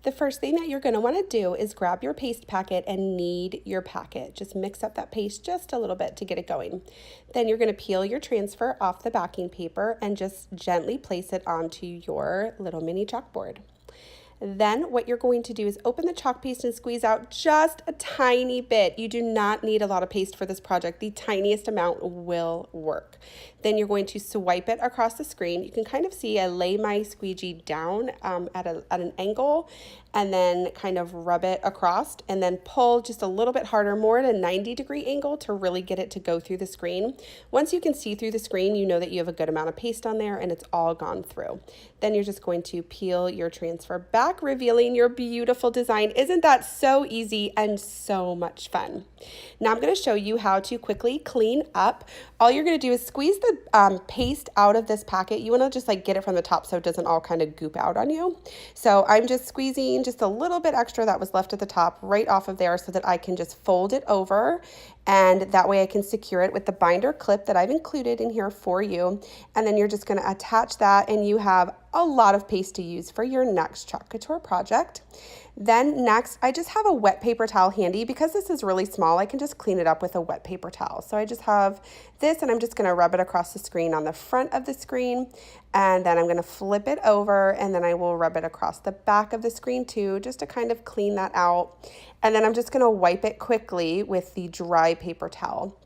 The first thing that you're going to want to do is grab your paste packet and knead your packet. Just mix up that paste just a little bit to get it going. Then you're going to peel your transfer off the backing paper and just gently place it onto your little mini chalkboard. Then what you're going to do is open the chalk paste and squeeze out just a tiny bit. You do not need a lot of paste for this project. The tiniest amount will work. Then you're going to swipe it across the screen. You can kind of see I lay my squeegee down at an angle and then kind of rub it across and then pull just a little bit harder, more at a 90-degree angle to really get it to go through the screen. Once you can see through the screen, you know that you have a good amount of paste on there and it's all gone through. Then you're just going to peel your transfer back, revealing your beautiful design. Isn't that so easy and so much fun? Now I'm going to show you how to quickly clean up. All you're going to do is squeeze the paste out of this packet. You want to just like get it from the top so it doesn't all kind of goop out on you. So I'm just squeezing just a little bit extra that was left at the top right off of there so that I can just fold it over, and that way I can secure it with the binder clip that I've included in here for you. And then you're just going to attach that and you have a lot of paste to use for your next Chalk Couture project. Then next, I just have a wet paper towel handy. Because this is really small, I can just clean it up with a wet paper towel. So I just have this and I'm just going to rub it across the screen on the front of the screen, and then I'm going to flip it over and then I will rub it across the back of the screen too, just to kind of clean that out. And then I'm just going to wipe it quickly with the dry paper towel.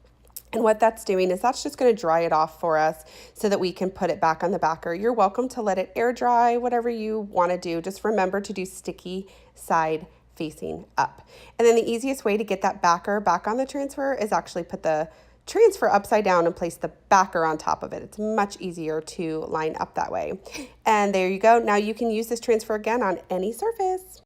And what that's doing is that's just going to dry it off for us so that we can put it back on the backer. You're welcome to let it air dry, whatever you want to do. Just remember to do sticky side facing up. And then the easiest way to get that backer back on the transfer is actually put the transfer upside down and place the backer on top of it. It's much easier to line up that way. And there you go. Now you can use this transfer again on any surface.